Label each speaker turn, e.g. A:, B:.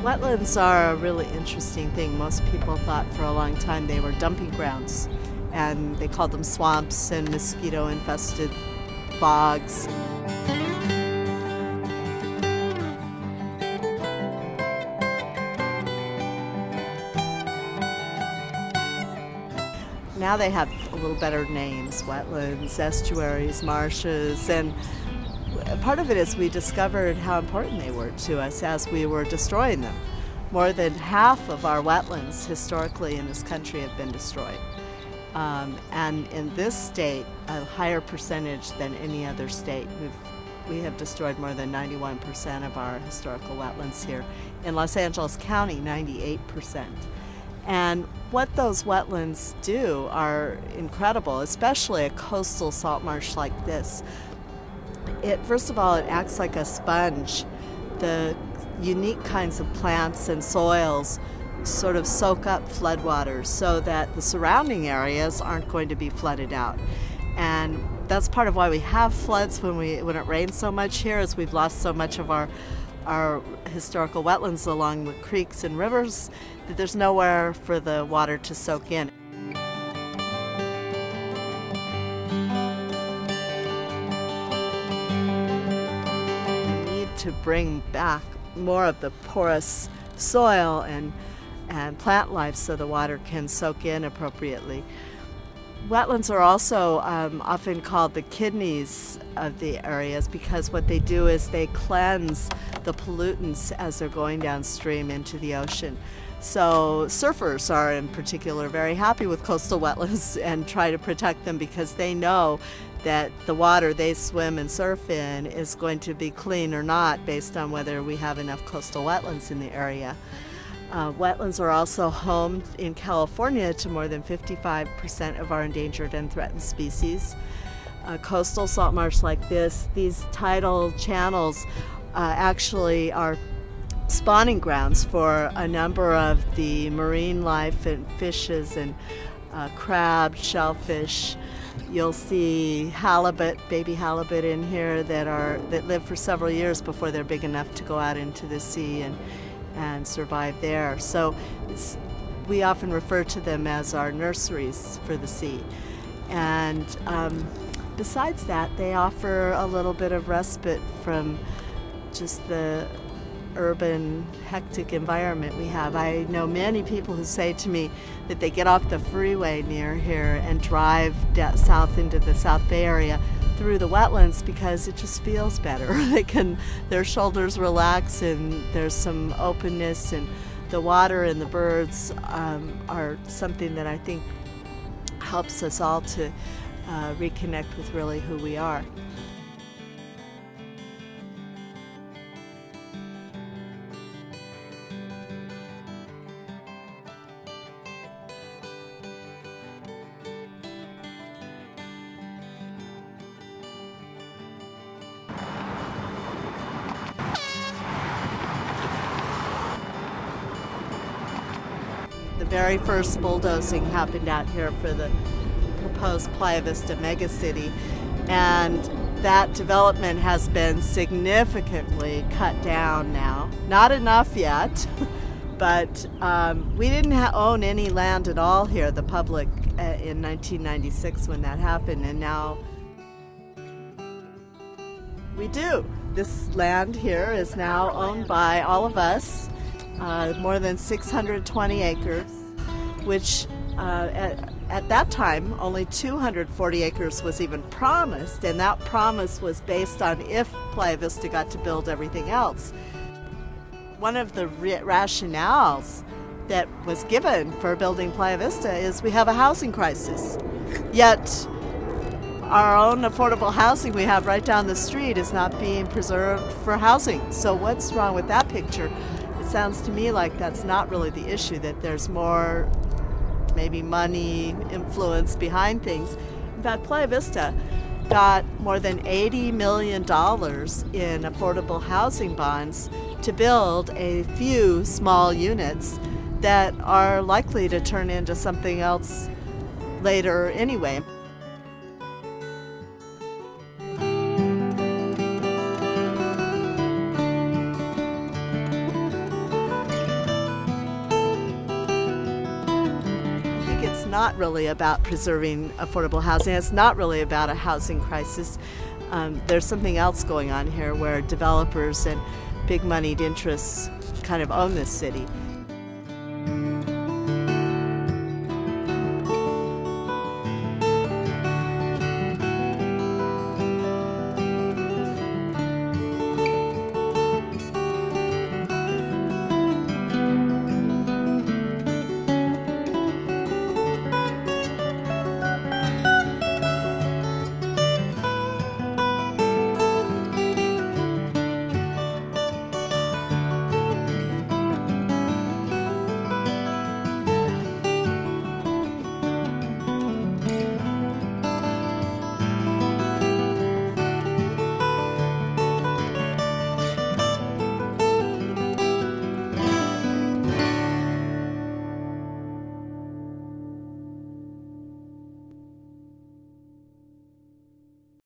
A: Wetlands are a really interesting thing. Most people thought for a long time they were dumping grounds, and they called them swamps and mosquito-infested bogs. Now they have a little better names: wetlands, estuaries, marshes, and part of it is we discovered how important they were to us as we were destroying them. More than half of our wetlands historically in this country have been destroyed. And in this state, a higher percentage than any other state. We have destroyed more than 91% of our historical wetlands here. In Los Angeles County, 98%. And what those wetlands do are incredible, especially a coastal salt marsh like this. First of all, it acts like a sponge. The unique kinds of plants and soils sort of soak up floodwaters so that the surrounding areas aren't going to be flooded out. And that's part of why we have floods when it rains so much here, is we've lost so much of our historical wetlands along the creeks and rivers that there's nowhere for the water to soak in. We need to bring back more of the porous soil and plant life so the water can soak in appropriately. Wetlands are also often called the kidneys of the areas because what they do is they cleanse the pollutants as they're going downstream into the ocean. So surfers are in particular very happy with coastal wetlands and try to protect them because they know that the water they swim and surf in is going to be clean or not based on whether we have enough coastal wetlands in the area. Wetlands are also home in California to more than 55% of our endangered and threatened species. Coastal salt marsh like this, these tidal channels actually are spawning grounds for a number of the marine life and fishes and crab, shellfish. You'll see halibut, baby halibut in here that live for several years before they're big enough to go out into the sea and survive there. So we often refer to them as our nurseries for the sea. And besides that, they offer a little bit of respite from just the urban, hectic environment we have. I know many people who say to me that they get off the freeway near here and drive south into the South Bay area through the wetlands because it just feels better. Their shoulders relax and there's some openness, and the water and the birds are something that I think helps us all to reconnect with really who we are. The very first bulldozing happened out here for the proposed Playa Vista megacity, and that development has been significantly cut down now. Not enough yet, but we didn't own any land at all here, the public, in 1996 when that happened, and now we do. This land here is now owned by all of us. More than 620 acres, which at that time only 240 acres was even promised, and that promise was based on if Playa Vista got to build everything else. One of the rationales that was given for building Playa Vista is we have a housing crisis, yet our own affordable housing we have right down the street is not being preserved for housing. So what's wrong with that picture? It sounds to me like that's not really the issue, that there's more maybe money influence behind things. In fact, Playa Vista got more than $80 million in affordable housing bonds to build a few small units that are likely to turn into something else later anyway. not really about preserving affordable housing. It's not really about a housing crisis. There's something else going on here where developers and big moneyed interests kind of own this city.